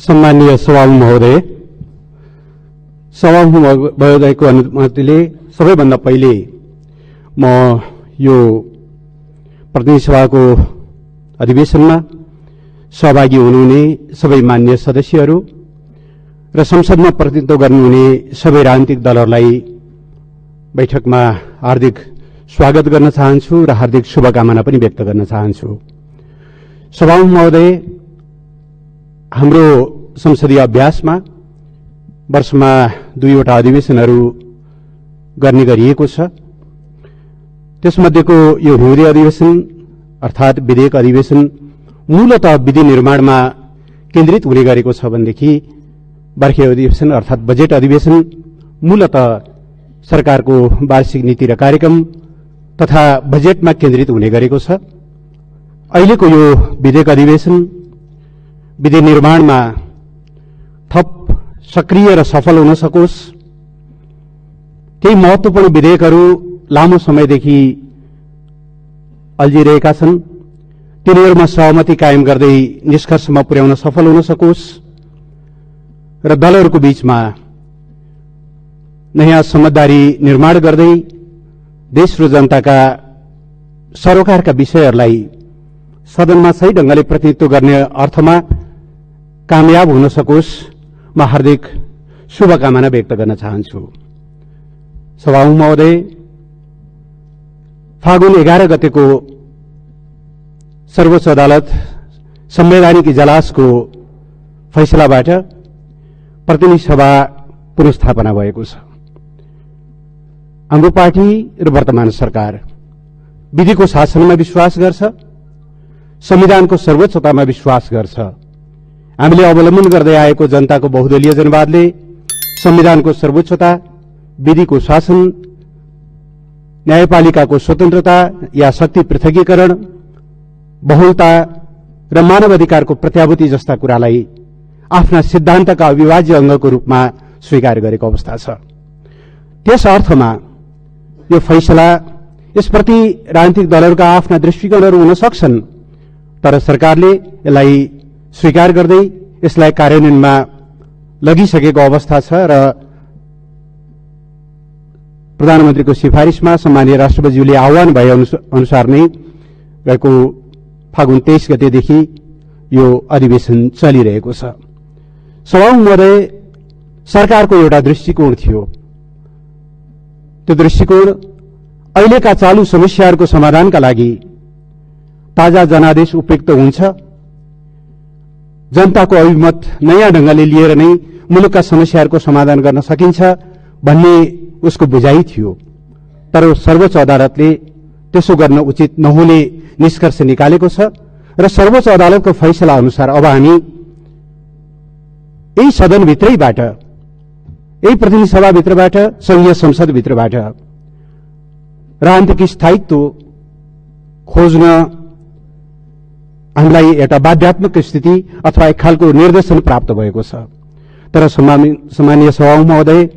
सम्मानीय सभामुख महोदय, सभामुख महोदयको अनुमतिले सबैभन्दा पहिले म यो प्रतिनिधि सभाको अधिवेशनमा सहभागी हुनुहुने सबै मान्य सदस्यहरू र संसदमा प्रतिनिधित्व गर्नुहुने सबै राजनीतिक दलहरूलाई बैठकमा हार्दिक स्वागत गर्न चाहन्छु र हार्दिक शुभकामना पनि व्यक्त गर्न चाहन्छु। सभामुख महोदय, हाम्रो संसदीय अभ्यासमा वर्षमा 2वटा अधिवेशनहरू गर्ने गरिएको छ। त्यसमध्येको यो हिउँदे अधिवेशन अर्थात् विधेयक अधिवेशन मूलतः विधि निर्माणमा केन्द्रित हुने गरेको छ भनेदेखि वर्षीय अधिवेशन अर्थात् बजेट अधिवेशन मूलतः सरकारको वार्षिक नीति र कार्यक्रम तथा बजेटमा केन्द्रित हुने गरेको छ। अहिलेको यो विधेयक अधिवेशन विधि निर्माणमा थप सक्रिय र सफल हुन सकोस्, केही महत्वपूर्ण विधेयकहरू लामो समयदेखि अल्झिरहेका छन्, तिनीहरूमा सहमति कायम गर्दै निष्कर्षमा पुर्याउन सफल हुन सकोस् र दलहरूको बीचमा नयाँ समझदारी निर्माण गर्दै देश र जनताका सरोकारका विषयहरूलाई सदनमा सही ढंगले प्रतिनिधित्व गर्ने अर्थमा कामयाब हुन सकोस्, म हार्दिक शुभकामना व्यक्त गर्न चाहन्छु। सभामुख महोदय, फागुन 11 गतेको सर्वोच्च अदालत संवैधानिक इजलासको फैसलाबाट प्रतिनिधि सभा पुनर्स्थापना भएको छ। हाम्रो पार्टी र वर्तमान सरकार विधिको शासनमा विश्वास गर्छ, संविधानको सर्वोच्चतामा विश्वास गर्छ। हामीले अवलम्बन गर्दै आएको जनताको बहुदलीय जनवादले संविधानको सर्वोच्चता, विधिको शासन, न्यायपालिकाको स्वतन्त्रता या शक्ति पृथकीकरण, बहुलता र मानव अधिकारको प्रत्याभूति जस्ता कुरालाई आफ्ना सिद्धान्तका अविभाज्य अंगको रूपमा स्वीकार गरेको अवस्था छ। त्यस अर्थमा यो फैसला, यसप्रति राजनीतिक दलहरूका आफ्ना दृष्टिकोणहरू हुन सक्छन्, तर सरकारले यसलाई स्वीकार गर्दै यसलाई कार्यान्वयनमा लगिसकेको अवस्था छ र प्रधानमन्त्रीको सिफारिशमा सम्मानीय राष्ट्रपतिज्यूले आह्वान भए अनुसार नै गएको फागुन 23 गतेदेखि यो अधिवेशन चलिरहेको छ। सभामुख महोदय, सरकारको एउटा दृष्टिकोण थियो। त्यो दृष्टिकोण अहिलेका चालू समस्याहरूको समाधानका लागि ताजा जनादेश उपयुक्त हुन्छ, जनताको अभिमत नयाँ ढंगले लिएर नै मुलुकका समस्याहरूको समाधान गर्न सकिन्छ भन्ने उसको बुझाइ थियो। तर सर्वोच्च अदालतले त्यसो गर्न उचित नहुने निष्कर्ष निकालेको छ र सर्वोच्च अदालतको फैसला अनुसार अब हामी यही सदनभित्रैबाट, यही प्रतिनिधि सभाभित्रबाट, संघीय संसदभित्रबाट राजनीतिक स्थायित्व खोज्न हामीलाई एउटा बाध्यात्मक स्थिति अथवा एक खालको निर्देशन प्राप्त भएको छ। तर सम्मानीय सभामुख महोदय,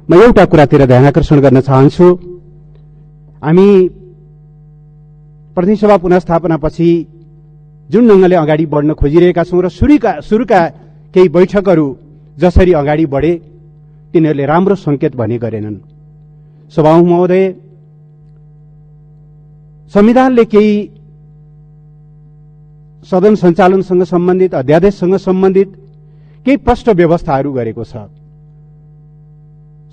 म एउटा कुरातिर ध्यान आकर्षण गर्न चाहन्छु। हामी प्रतिनिधि सभा पुनर्स्थापनापछि जुन ढंगले अगाडि बढ्न खोजिरहेका छौं र सुरुका केही बैठकहरू जसरी अगाडि बढे तिनीहरूले राम्रो संकेत भने गरेनन्। सभामुख महोदय, संविधानले केही सदन सञ्चालनसँग सम्बन्धित, अध्यादेशसँग सम्बन्धित केही प्रष्ट व्यवस्थाहरू गरेको छ।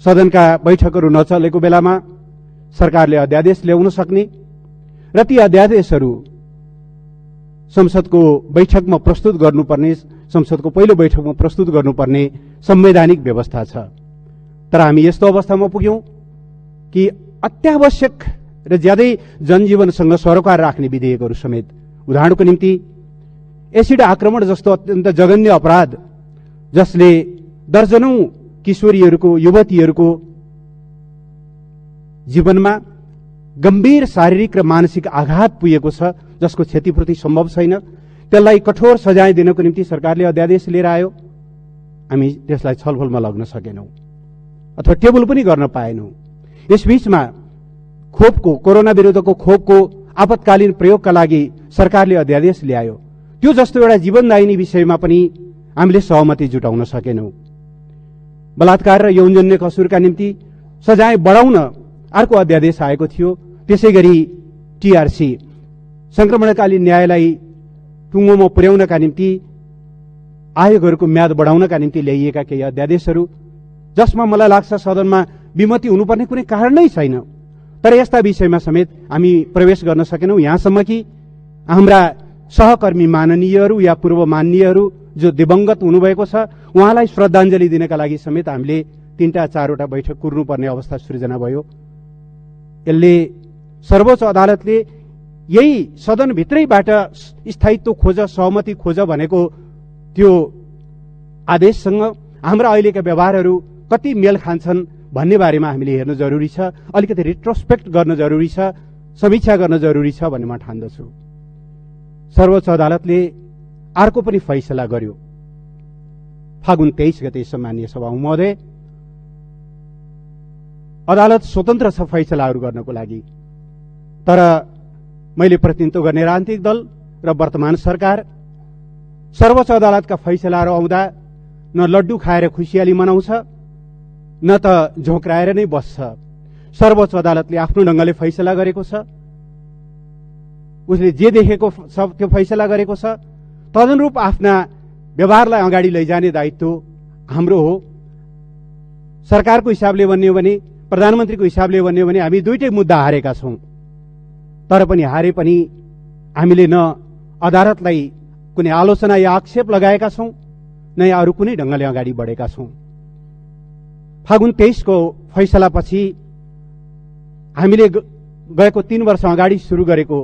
सदनका बैठकहरू नचलेको बेलामा सरकारले अध्यादेश ल्याउन सक्ने र ती अध्यादेशहरू संसदको बैठकमा प्रस्तुत गर्नुपर्ने, संसदको पहिलो बैठकमा प्रस्तुत गर्नुपर्ने संवैधानिक व्यवस्था छ। तर हामी यस्तो अवस्थामा पुग्यौं कि अत्यावश्यक र ज्यादै जनजीवनसँग सरोकार राख्ने विधेयकहरू समेत, उदाहरणको निम्ति एसिड आक्रमण जस्तो अत्यन्त जघन्य अपराध जसले दर्जनौं किशोरीहरूको, युवतीहरूको जीवनमा गम्भीर शारीरिक र मानसिक आघात पुगेको छ, जसको क्षतिपूर्ति सम्भव छैन, त्यसलाई कठोर सजाय दिनको निम्ति सरकारले अध्यादेश लिएर आयो। हामी त्यसलाई छलफलमा लग्न सकेनौं अथवा टेबल पनि गर्न पाएनौं। यसबीचमा खोपको, कोरोना विरुद्धको खोपको आपतकालीन प्रयोगका लागि सरकारले अध्यादेश ल्यायो। त्यो जस्तो एउटा जीवनदायिनी विषयमा पनि हामीले सहमति जुटाउन सकेनौं। बलात्कार र यौनजन्य कसुरका निम्ति सजाय बढाउन अर्को अध्यादेश आएको थियो। त्यसैगरी टीआरसी संक्रमणकालीन न्यायलाई टुङ्गोमा पुर्याउनका निम्ति आयोगहरूको म्याद बढाउनका निम्ति ल्याइएका केही अध्यादेशहरू, जसमा मलाई लाग्छ सदनमा विमति हुनुपर्ने कुनै कारण नै छैन, तर यस्ता विषयमा समेत हामी प्रवेश गर्न सकेनौं। यहाँसम्म कि हाम्रा सहकर्मी माननीयहरू या पूर्व माननीयहरू जो दिवंगत हुनुभएको छ, उहाँलाई श्रद्धाञ्जली दिनका लागि समेत हामीले 3-4वटा बैठक कुर्नुपर्ने अवस्था सृजना भयो। यसले सर्वोच्च अदालतले यही सदनभित्रैबाट स्थायित्व खोज, सहमति खोज भनेको त्यो आदेशसँग हाम्रा अहिलेका व्यवहारहरू कति मेल खान्छन् भन्ने बारेमा हामीले हेर्न जरुरी छ। अलिकति रिट्रोस्पेक्ट गर्न जरुरी छ, समीक्षा गर्न जरुरी छ भन्ने म ठान्दछु। सर्वोच्च अदालतले अर्को पनि फैसला गर्यो। फागुन 23 गते सम्माननीय सभामुख महोदय, अदालत स्वतन्त्र छ फैसलाहरू गर्नको लागि, तर मैले प्रतिनिधित्व गर्ने राजनीतिक दल र वर्तमान सरकार सर्वोच्च अदालतका फैसलाहरू आउँदा न लड्डु खाएर खुसियाली मनाउँछ न त झोक्राएर नै बस्छ। सर्वोच्च अदालतले आफ्नो ढंगले फैसला गरेको छ, उसले जे देखेको सब त्यो फैसला गरेको छ। तदनुरूप आफ्ना व्यवहारलाई अगाडि लैजाने दायित्व हाम्रो हो। सरकारको हिसाबले भन्ने हो भने, प्रधानमन्त्रीको हिसाबले भन्ने हो भने हामी दुईटै मुद्दा हारेका छौं, तर पनि हारे पनि हामीले न अदालतलाई कुनै आलोचना या आक्षेप लगाएका छौं न या अरू कुनै ढंगले अगाडि बढेका छौं। फागुन 23 को फैसलापछि हामीले गएको 3 वर्ष अगाडि सुरु गरेको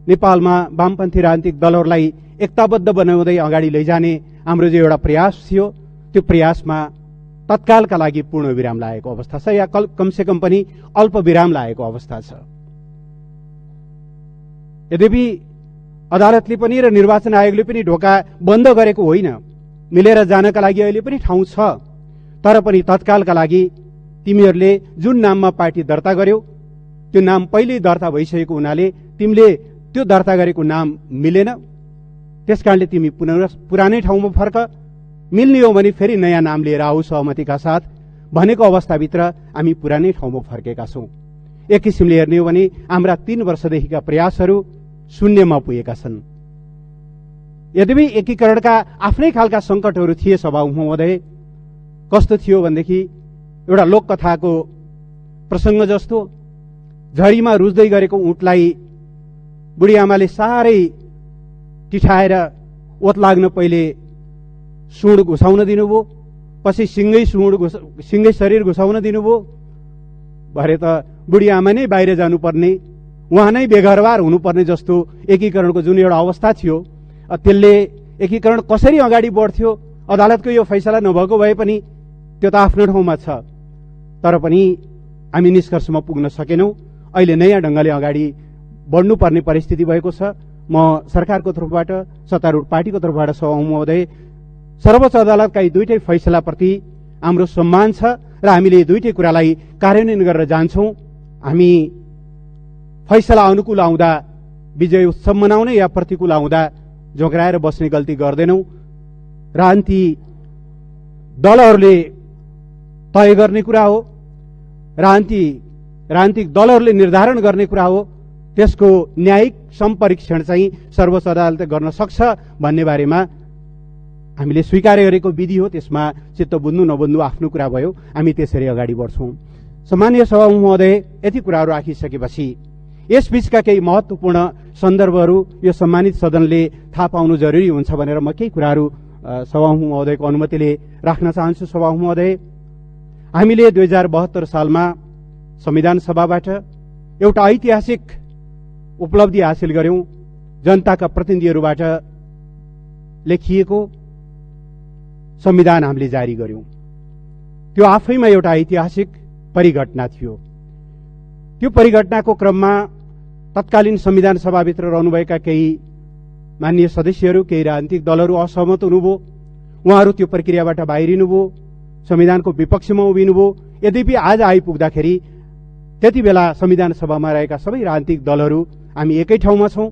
नेपालमा वामपन्थी राजनीतिक दलहरूलाई एकताबद्ध बनाउँदै अगाडि लैजाने हाम्रो जो एउटा प्रयास थियो, त्यो प्रयासमा तत्कालका लागि पूर्ण विराम लागेको अवस्था छ, या कमसेकम पनि अल्प विराम लागेको अवस्था छ। यद्यपि अदालतले पनि र निर्वाचन आयोगले पनि ढोका बन्द गरेको होइन, मिलेर जानका लागि अहिले पनि ठाउँ छ, तर पनि तत्कालका लागि तिमीहरूले जुन नाममा पार्टी दर्ता गर्यौ त्यो नाम पहिले दर्ता भइसकेको हुनाले तिमीले त्यो दर्ता गरेको नाम मिलेन, त्यसकारणले तिमी पुरानै ठाउँमा फर्क, मिल्ने हो भने फेरि नयाँ नाम लिएर आऊ सहमतिका साथ भनेको अवस्थाभित्र हामी पुरानै ठाउँमा फर्केका छौं। एक किसिमले हेर्ने हो भने हाम्रा 3 वर्षदेखिका प्रयासहरू शून्यमा पुगेका छन्। यद्यपि एकीकरणका आफ्नै खालका संकटहरू थिए सभामुख महोदय। कस्तो थियो भनेदेखि एउटा लोककथाको प्रसंग जस्तो, झरीमा रुच्दै गरेको ऊँटलाई बुढी आमाले साह्रै टिठाएर ओत लाग्न पहिले सुँड घुसाउन दिनुभयो, पछि सिंगै शरीर घुसाउन दिनुभयो, भरे त बुढी आमा नै बाहिर जानुपर्ने, उहाँ नै बेघरबार हुनुपर्ने जस्तो एकीकरणको जुन एउटा अवस्था थियो, त्यसले एकीकरण कसरी अगाडि बढ्थ्यो अदालतको यो फैसला नभएको भए पनि त्यो त आफ्नो ठाउँमा छ, तर पनि हामी निष्कर्षमा पुग्न सकेनौं। अहिले नयाँ ढंगले अगाडि बढ्नुपर्ने परिस्थिति भएको छ। म सरकारको तर्फबाट, सत्तारूढ पार्टीको तर्फबाट सभामुख महोदय, सर्वोच्च अदालतका यी दुईटै फैसलाप्रति हाम्रो सम्मान छ र हामीले यी दुईटै कुरालाई कार्यान्वयन गरेर जान्छौं। हामी फैसला अनुकूल आउँदा विजय उत्सव मनाउने या प्रतिकूल आउँदा झोक्राएर बस्ने गल्ती गर्दैनौं। राजनीति दलहरूले तय गर्ने कुरा हो, राजनीतिक दलहरूले निर्धारण गर्ने कुरा हो, त्यसको न्यायिक सम्परीक्षण चाहिँ सर्वोच्च अदालतले गर्न सक्छ भन्ने बारेमा हामीले स्वीकार गरेको विधि हो। त्यसमा चित्त बुझ्नु नबुझ्नु आफ्नो कुरा भयो, हामी त्यसरी अगाडि बढ्छौं। सम्माननीय सभामुख महोदय, यति कुराहरू राखिसकेपछि यसबीचका केही महत्वपूर्ण सन्दर्भहरू यो सम्मानित सदनले थाहा पाउनु जरुरी हुन्छ भनेर म केही कुराहरू सभामुख महोदयको अनुमतिले राख्न चाहन्छु। सभामुख महोदय, हामीले 2072 सालमा संविधान सभाबाट एउटा ऐतिहासिक उपलब्धि हासिल गर्यौं। जनताका प्रतिनिधिहरूबाट लेखिएको संविधान हामीले जारी गर्यौं। त्यो आफैमा एउटा ऐतिहासिक परिघटना थियो। त्यो परिघटनाको क्रममा तत्कालीन संविधान सभाभित्र रहनुभएका केही माननीय सदस्यहरू, केही राजनीतिक दलहरू असहमत हुनुभयो। उहाँहरू त्यो प्रक्रियाबाट बाहिरिनुभयो, संविधानको विपक्षमा उभिनुभयो। यद्यपि आज आइपुग्दाखेरि त्यति बेला संविधान सभामा रहेका सबै राजनीतिक दलहरू हामी एकै ठाउँमा छौं।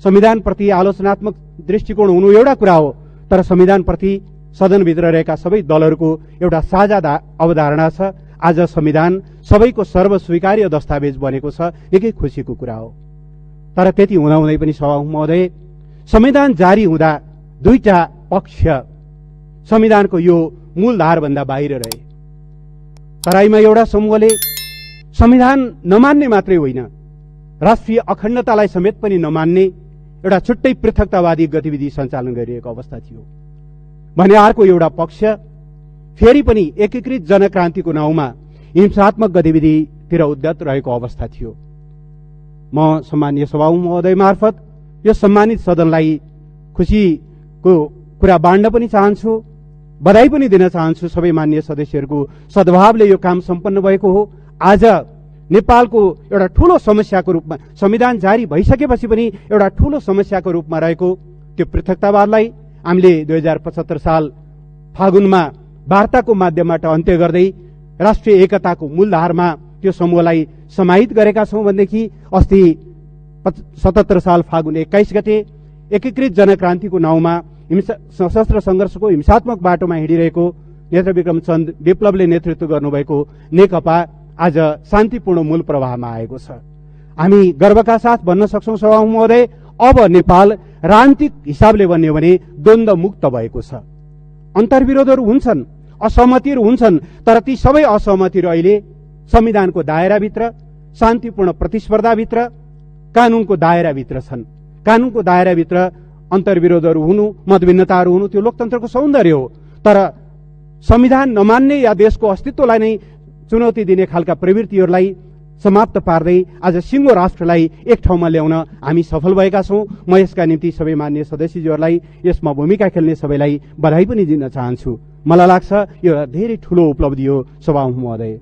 संविधानप्रति आलोचनात्मक दृष्टिकोण हुनु एउटा कुरा हो, तर संविधानप्रति सदनभित्र रहेका सबै दलहरूको एउटा साझा अवधारणा छ। आज संविधान सबैको सर्वस्वीकार्य दस्तावेज बनेको छ, निकै खुसीको कुरा हो। तर त्यति हुँदाहुँदै पनि सभामुख महोदय, संविधान जारी हुँदा दुईटा पक्ष संविधानको यो मूलधारभन्दा बाहिर रहे। तराईमा एउटा समूहले संविधान नमान्ने मात्रै होइन, राष्ट्रिय अखण्डतालाई समेत पनि नमान्ने एउटा छुट्टै पृथकतावादी गतिविधि सञ्चालन गरिरहेको अवस्था थियो भने अर्को एउटा पक्ष फेरि पनि एकीकृत जनक्रान्तिको नाउँमा हिंसात्मक गतिविधितिर उद्यत रहेको अवस्था थियो। म सम्माननीय सभामुख महोदय मार्फत यो सम्मानित सदनलाई खुसीको कुरा बाँड्न पनि चाहन्छु, बधाई पनि दिन चाहन्छु। सबै माननीय सदस्यहरूको सद्भावले यो काम सम्पन्न भएको हो। आज नेपालको एउटा ठूलो समस्याको रूपमा संविधान जारी भइसकेपछि पनि एउटा ठूलो समस्याको रूपमा रहेको त्यो पृथकतावादलाई हामीले 2075 साल फागुनमा वार्ताको माध्यमबाट अन्त्य गर्दै राष्ट्रिय एकताको मूलधारमा त्यो समूहलाई समाहित गरेका छौं भनेदेखि अस्ति 77 साल फागुन 21 गते एकीकृत जनक्रान्तिको नाउँमा सशस्त्र संघर्षको हिंसात्मक बाटोमा हिँडिरहेको नेत्रविक्रम चन्द विप्लवले नेतृत्व गर्नुभएको नेकपा आज शान्तिपूर्ण मूल प्रवाहमा आएको छ। हामी गर्वका साथ भन्न सक्छौं सभामुख महोदय, अब नेपाल राजनीतिक हिसाबले भन्ने हो भने द्वन्द्व मुक्त भएको छ। अन्तर्विरोधहरू हुन्छन्, असहमतिहरू हुन्छन्, तर ती सबै असहमतिहरू अहिले संविधानको दायराभित्र, शान्तिपूर्ण प्रतिस्पर्धाभित्र, कानूनको दायराभित्र छन्। कानूनको दायराभित्र अन्तर्विरोधहरू हुनु, मतभिन्नताहरू हुनु त्यो लोकतन्त्रको सौन्दर्य हो। तर संविधान नमान्ने या देशको अस्तित्वलाई नै चुनौती दिने खालका प्रवृत्तिहरूलाई समाप्त पार्दै आज सिङ्गो राष्ट्रलाई एक ठाउँमा ल्याउन हामी सफल भएका छौं। म यसका निम्ति सबै मान्य सदस्यज्यूहरूलाई, यसमा भूमिका खेल्ने सबैलाई बधाई पनि दिन चाहन्छु। मलाई लाग्छ यो धेरै ठूलो उपलब्धि हो सभामुख महोदय।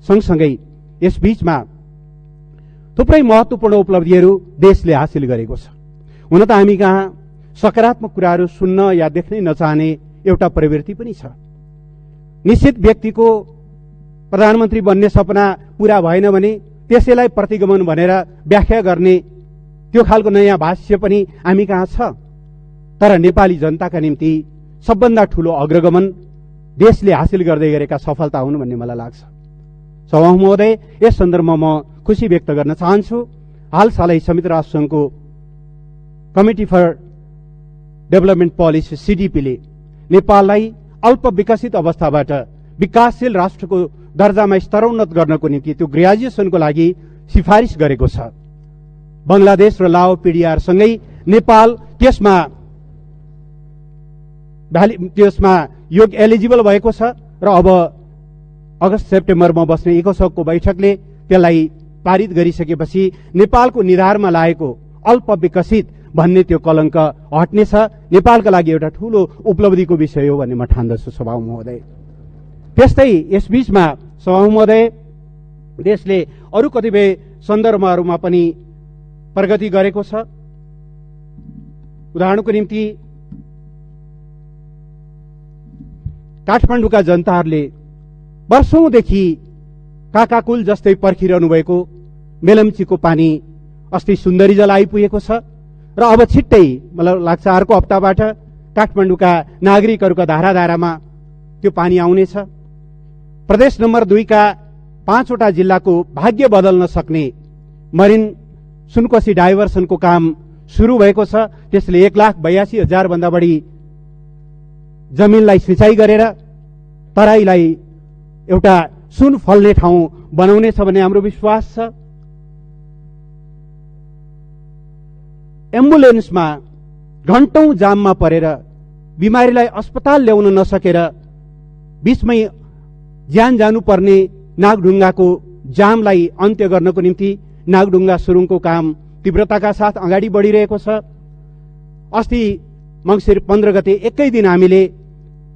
सँगसँगै यसबीचमा थुप्रै महत्वपूर्ण उपलब्धिहरू देशले हासिल गरेको छ। हुन त हामी कहाँ सकारात्मक कुराहरू सुन्न या देख्नै नचाहने एउटा प्रवृत्ति पनि छ। निश्चित व्यक्तिको प्रधानमन्त्री बन्ने सपना पूरा भएन भने त्यसैलाई प्रतिगमन भनेर व्याख्या गर्ने त्यो खालको नयाँ भाष्य पनि हामी कहाँ छ। तर नेपाली जनताका निम्ति सबभन्दा ठूलो अग्रगमन देशले हासिल गर्दै गरेका सफलता हुन् भन्ने मलाई लाग्छ। सभामुख महोदय, यस सन्दर्भमा म खुशी व्यक्त गर्न चाहन्छु। हालसालै संयुक्त राष्ट्र संघको कमिटी फर डेभलपमेन्ट पोलिसी सीडीपीले नेपाललाई अल्प विकसित अवस्थाबाट विकासशील राष्ट्रको दर्जामा स्तरोन्नत गर्नको निम्ति त्यो ग्रेजुएसनको लागि सिफारिस गरेको छ। बंगलादेश र लाओ पीडीआर सँगै नेपाल त्यसमा योग एलिजिबल भएको छ र अब अगस्त सेप्टेम्बरमा बस्ने इकोसोकको बैठकले त्यसलाई पारित गरिसकेपछि नेपालको निधारमा लागेको अल्प विकसित भन्ने त्यो कलंक हट्नेछ। नेपालका लागि एउटा ठूलो उपलब्धिको विषय हो भन्ने म ठान्दछु सभामुख महोदय। त्यस्तै यसबीचमा सभामुख महोदय, देशले अरू कतिपय सन्दर्भहरूमा पनि प्रगति गरेको छ। उदाहरणको निम्ति काठमाडौँका जनताहरूले वर्षौंदेखि काकाकुल जस्तै पर्खिरहनु भएको मेलम्चीको पानी अस्ति सुन्दरी जल आइपुगेको छ र अब छिट्टै मलाई लाग्छ अर्को हप्ताबाट काठमाडौँका नागरिकहरूका धाराधारामा त्यो पानी आउनेछ। प्रदेश नम्बर 2 का 5 वटा जिल्लाको भाग्य बदल्न सक्ने मरिन सुनकोशी डाइभर्सनको काम सुरु भएको छ। त्यसले 1,82,000 भन्दा बढी जमिनलाई सिंचाई गरेर तराईलाई एउटा सुन फल्ने ठाउँ बनाउनेछ भन्ने हाम्रो विश्वास छ। एम्बुलेन्समा घण्टौं जाममा परेर बिमारीलाई अस्पताल ल्याउन नसकेर बीचमै ज्यान जानुपर्ने नागढुङ्गाको जामलाई अन्त्य गर्नको निम्ति नागढुङ्गा सुरुङको काम तीव्रताका साथ अगाडि बढिरहेको छ। अस्ति मंसिर 15 गते एकै दिन हामीले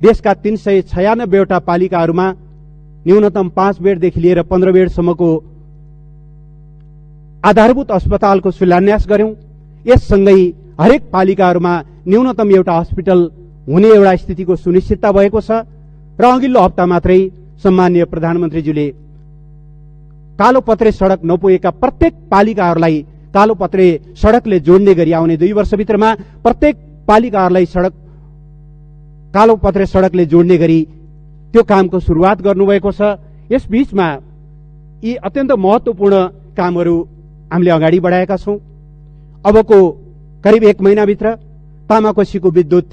देशका 396 वटा पालिकाहरूमा न्यूनतम 5 बेडदेखि लिएर 15 बेडसम्मको आधारभूत अस्पतालको शिलान्यास गर्यौं। यससँगै हरेक पालिकाहरूमा न्यूनतम एउटा अस्पताल हुने एउटा स्थितिको सुनिश्चितता भएको छ र अघिल्लो हप्ता मात्रै सम्माननीय प्रधानमन्त्रीज्यूले कालोपत्रे सड़क नपुगेका प्रत्येक पालिकाहरूलाई कालोपत्रे सड़कले जोड्ने गरी आउने 2 वर्षभित्रमा प्रत्येक पालिकाहरूलाई सड़क कालोपत्रे सडकले जोड्ने गरी त्यो कामको सुरुवात गर्नुभएको छ। यस बीचमा यी अत्यन्त महत्त्वपूर्ण कामहरू हामीले अगाडि बढाएका छौं। अबको करिब 1 महिनाभित्र तामाकोसीको विद्युत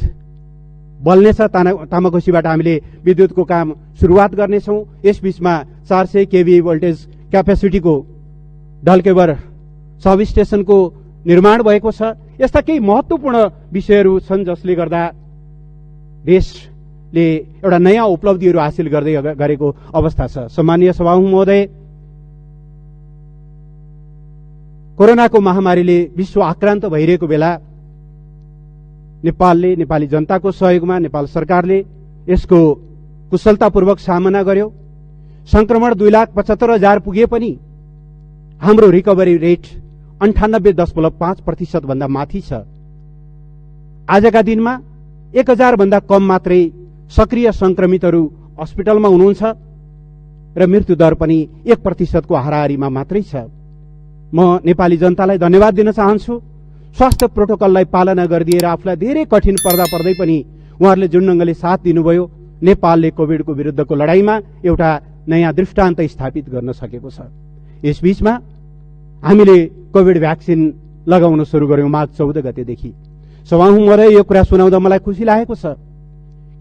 बल्नेछ। तामाकोसीबाट हामीले विद्युतको काम सुरुवात गर्नेछौं। यस बीचमा 400 केभी भोल्टेज क्यापेसिटीको ढल्केवर सब स्टेशनको निर्माण भएको छ। यस्ता केही महत्त्वपूर्ण विषयहरू छन् जसले गर्दा देशले एउटा नयाँ उपलब्धिहरू हासिल गर्दै गरेको अवस्था छ। सम्माननीय सभामुख महोदय, कोरोनाको महामारीले विश्व आक्रान्त भइरहेको बेला नेपालले, नेपाली जनताको सहयोगमा नेपाल सरकारले यसको कुशलतापूर्वक सामना गर्यो। संक्रमण 2,75,000 पुगे पनि हाम्रो रिकभरी रेट 98.5% भन्दा माथि छ। आजका दिनमा 1,000 भन्दा कम मात्रै सक्रिय संक्रमितहरू अस्पतालमा हुनुहुन्छ र मृत्यु दर पनि 1% को हाराहारीमा मात्रै छ। म नेपाली जनतालाई धन्यवाद दिन चाहन्छु। स्वास्थ्य प्रोटोकललाई पालना गरिदिएर आफूलाई धेरै कठिन पर्दा पर्दै पनि उहाँहरूले जुन ढङ्गले साथ दिनुभयो, नेपालले कोभिडको विरुद्धको लडाईँमा एउटा नयाँ दृष्टान्त स्थापित गर्न सकेको छ। यसबीचमा हामीले कोभिड भ्याक्सिन लगाउन सुरु गर्यौं माघ 14 गतेदेखि। सभामुख महोदय, यो कुरा सुनाउँदा मलाई खुसी लागेको छ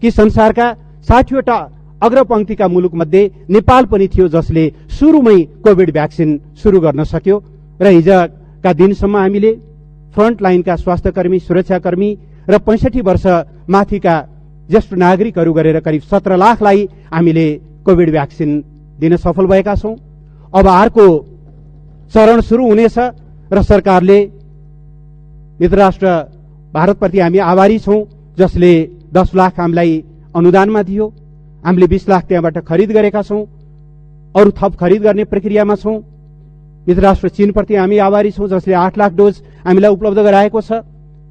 कि संसारका 60 वटा अग्रपंक्तिका मुलुकमध्ये नेपाल पनि थियो जसले सुरुमै कोभिड भ्याक्सिन सुरु गर्न सक्यो र हिजोका दिनसम्म हामीले फ्रन्ट लाइनका स्वास्थ्यकर्मी, सुरक्षाकर्मी र 65 वर्ष माथिका ज्येष्ठ नागरिकहरू गरेर करिब 17 लाखलाई हामीले कोभिड भ्याक्सिन दिन सफल भएका छौं। अब अर्को चरण सुरु हुनेछ र सरकारले मित्रराष्ट्र भारतप्रति हामी आभारी छौं जसले 10 लाख हामीलाई अनुदानमा दियो। हामीले 20 लाख त्यहाँबाट खरिद गरेका छौं। अरु थप खरिद गर्ने प्रक्रियामा छौं। मित्रराष्ट्र चीनप्रति हामी आभारी छौं जसले 8 लाख डोज हामीलाई उपलब्ध गराएको छ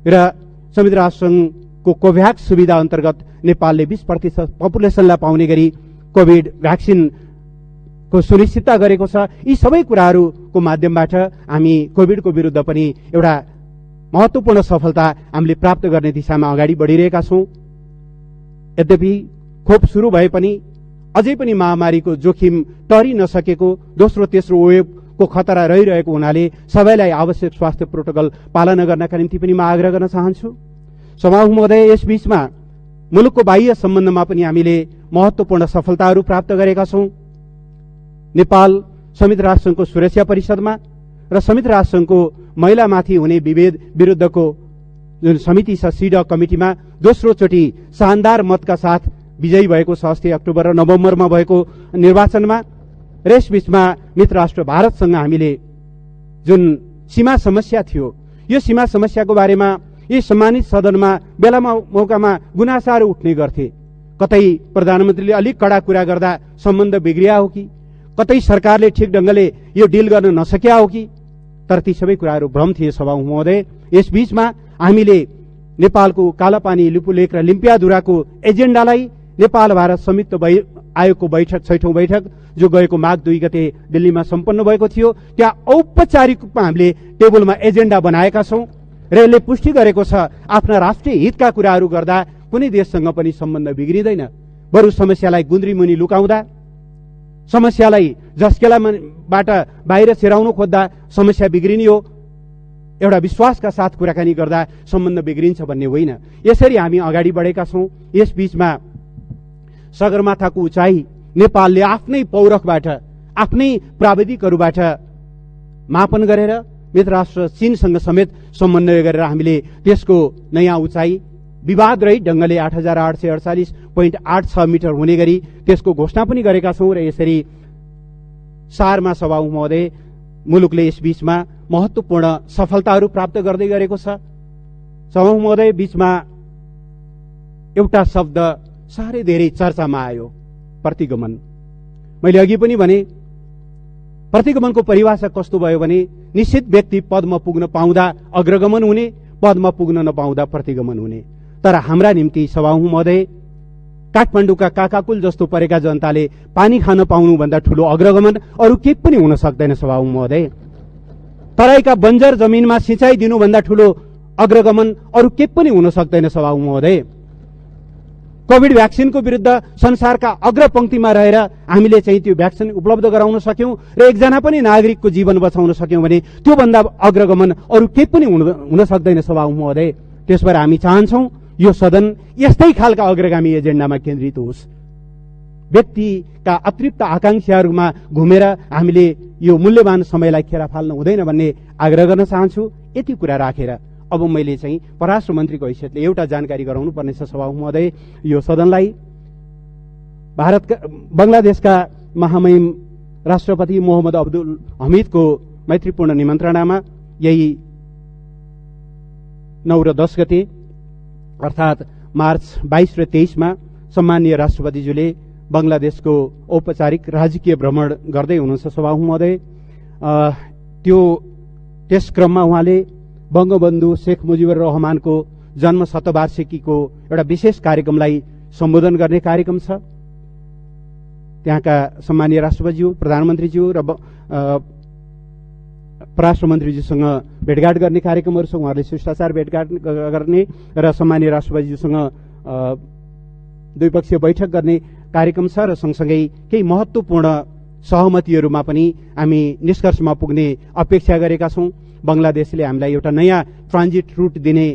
र संयुक्त राष्ट्र संघको कोभ्याक्स सुविधा अन्तर्गत नेपालले 20% पपुलेसनलाई पाउने गरी कोभिड भ्याक्सिनको सुनिश्चितता गरेको छ। यी सबै कुराहरूको माध्यमबाट हामी कोभिडको विरुद्ध पनि एउटा महत्त्वपूर्ण सफलता हामीले प्राप्त गर्ने दिशामा अगाडि बढिरहेका छौं। यद्यपि खोप सुरु भए पनि अझै पनि महामारीको जोखिम टरि नसकेको दोस्रो तेस्रो वेभको खतरा रहिरहेको हुनाले सबैलाई आवश्यक स्वास्थ्य प्रोटोकल पालना गर्नका निम्ति पनि म आग्रह गर्न चाहन्छु। सभामुख महोदय, यस बीचमा मुलुकको बाह्य सम्बन्धमा पनि हामीले महत्त्वपूर्ण सफलताहरू प्राप्त गरेका छौं। नेपाल संयुक्त राष्ट्र संघको सुरक्षा परिषदमा र संयुक्त राष्ट्र संघको महिलामाथि हुने विभेद विरुद्धको जुन समिति छ सिडक कमिटीमा दोस्रो चोटि शानदार मतका साथ विजयी भएको छ अस्ति अक्टोबर र नोभेम्बरमा भएको निर्वाचनमा। र यसबीचमा मित्र राष्ट्र भारतसँग हामीले जुन सीमा समस्या थियो, यो सीमा समस्याको बारेमा यी सम्मानित सदनमा बेलामा मौकामा गुनासाहरू उठ्ने गर्थे। कतै प्रधानमन्त्रीले अलिक कडा कुरा गर्दा सम्बन्ध बिग्रिया हो कि, कतै सरकारले ठिक ढंगले यो डिल गर्न नसक्या हो कि, तर ती सबै कुराहरू भ्रम थिए। सभामुख महोदय, यसबीचमा हामीले नेपालको कालापानी, लिपुलेक र लिम्पियाधुराको एजेन्डालाई नेपाल भारत संयुक्त आयोगको बैठक 6औं बैठक जो गएको माघ 2 गते दिल्लीमा सम्पन्न भएको थियो, त्यहाँ औपचारिक रूपमा हामीले टेबलमा एजेन्डा बनाएका छौं र यसले पुष्टि गरेको छ आफ्ना राष्ट्रिय हितका कुराहरू गर्दा कुनै देशसँग पनि सम्बन्ध बिग्रिदैन। बरु समस्यालाई गुन्द्रीमुनि लुकाउँदा, समस्यालाई झस्केलाबाट बाहिर छिराउनु खोज्दा समस्या बिग्रिने हो। एउटा विश्वासका साथ कुराकानी गर्दा सम्बन्ध बिग्रिन्छ भन्ने होइन। यसरी हामी अगाडि बढेका छौं। यस बीचमा सगरमाथाको उचाइ नेपालले आफ्नै पौरखबाट, आफ्नै प्राविधिकहरूबाट मापन गरेर मित्र राष्ट्र चीनसँग समेत समन्वय गरेर हामीले त्यसको नयाँ उचाइ विवाद रहित ढंगले 8848.86 मिटर हुने गरी त्यसको घोषणा पनि गरेका छौं। र यसरी सारमा सभामुख महोदय, मुलुकले यसबीचमा महत्त्वपूर्ण सफलताहरू प्राप्त गर्दै गरेको छ। सभामुख महोदय, बीचमा एउटा शब्द साह्रै धेरै चर्चामा आयो, प्रतिगमन। मैले अघि पनि भने प्रतिगमनको परिभाषा कस्तो भयो भने निश्चित व्यक्ति पदमा पुग्न पाउँदा अग्रगमन हुने, पदमा पुग्न नपाउँदा प्रतिगमन हुने। तर हाम्रा निम्ति सभामुख महोदय, काठमाडौँका काकाकुल जस्तो परेका जनताले पानी खान पाउनु भन्दा ठूलो अग्रगमन अरु केही पनि हुन सक्दैन। सभामुख महोदय, तराईका बन्जर जमिनमा सिंचाई दिनु भन्दा ठूलो अग्रगमन अरु केही पनि हुन सक्दैन। सभामुख महोदय, कोभिड भ्याक्सिनको विरुद्ध संसारका अग्रपंक्तिमा रहेर हामीले चाहिँ त्यो भ्याक्सिन उपलब्ध गराउन सक्यौं र एकजना पनि नागरिकको जीवन बचाउन सक्यौं भने त्योभन्दा अग्रगमन अरू केही पनि हुन सक्दैन सभामुख महोदय। त्यसबाट हामी चाहन्छौं यो सदन यस्तै खालका अग्रगामी एजेन्डामा केन्द्रित होस्। व्यक्तिका अतृप्त आकांक्षाहरूमा घुमेर हामीले यो मूल्यवान समयलाई खेर फाल्नु हुँदैन भन्ने आग्रह गर्न चाहन्छु। यति कुरा राखेर अब मैले चाहिँ परराष्ट्र मन्त्रीको हैसियतले एउटा जानकारी गराउनु पर्नेछ सभामुख महोदय। यो सदनलाई बंगलादेशका महामहिम राष्ट्रपति मोहम्मद अब्दुल हमीदको मैत्रीपूर्ण निमन्त्रणामा यही 9 र 10 गते अर्थात् मार्च 22 र 23 मा सम्माननीय राष्ट्रपतिज्यूले बंगलादेशको औपचारिक राजकीय भ्रमण गर्दै हुनुहुन्छ सभामुख महोदय। त्यस क्रममा उहाँले बंगबन्धु शेख मुजिबुर रहमानको जन्म शतवार्षिकीको एउटा विशेष कार्यक्रमलाई सम्बोधन गर्ने कार्यक्रम छ। त्यहाँका सम्माननीय राष्ट्रपतिज्यू, प्रधानमन्त्रीज्यू र परराष्ट्र मन्त्रीज्यूसँग भेटघाट गर्ने कार्यक्रमहरू छ। उहाँहरूले शिष्टाचार भेटघाट गर्ने र सम्माननीय राष्ट्रपतिज्यूसँग द्विपक्षीय बैठक गर्ने कार्यक्रम छ र सँगसँगै केही महत्वपूर्ण सहमतिहरूमा पनि हामी निष्कर्षमा पुग्ने अपेक्षा गरेका छौं। बंगलादेशले हामीलाई एउटा नयाँ ट्रान्जिट रूट दिने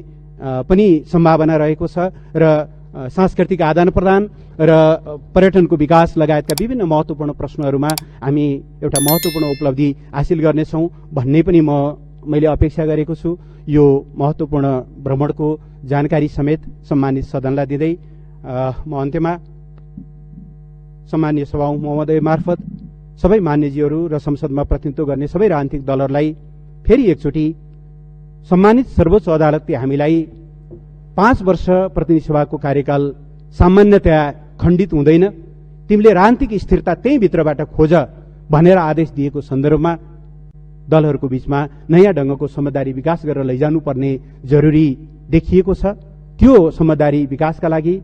पनि सम्भावना रहेको छ र सांस्कृतिक आदान प्रदान र पर्यटनको विकास लगायतका विभिन्न महत्वपूर्ण प्रश्नहरूमा हामी एउटा महत्वपूर्ण उपलब्धि हासिल गर्नेछौं भन्ने पनि मैले अपेक्षा गरेको छु। यो महत्वपूर्ण भ्रमणको जानकारी समेत सम्मानित सदनलाई दिँदै म अन्त्यमा सम्मानीय सभामुख महोदय मार्फत सबै मान्यजीहरू र संसदमा प्रतिनिधित्व गर्ने सबै राजनीतिक दलहरूलाई फेरि एकचोटि सम्मानित सर्वोच्च अदालतले हामीलाई 5 वर्ष प्रतिनिधि सभाको कार्यकाल सामान्यतया खण्डित हुँदैन, तिमीले राजनीतिक स्थिरता त्यही भित्रबाट खोज भनेर आदेश दिएको सन्दर्भमा दलहरूको बीचमा नयाँ ढंगको समझदारी विकास गरेर लैजानुपर्ने जरुरी देखिएको छ। त्यो समझदारी विकासका लागि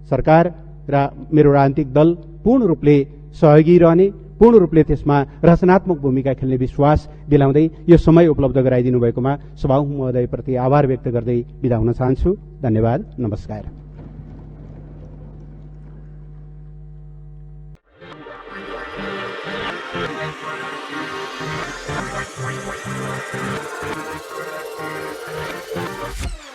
सरकार र मेरो राजनीतिक दल पूर्ण रूपले सहयोगी रहने, पूर्ण रूपले त्यसमा रचनात्मक भूमिका खेल्ने विश्वास दिलाउँदै यो समय उपलब्ध गराइदिनु भएकोमा सभामुख महोदयप्रति आभार व्यक्त गर्दै बिदा हुन चाहन्छु। धन्यवाद, नमस्कार। We'll be right back.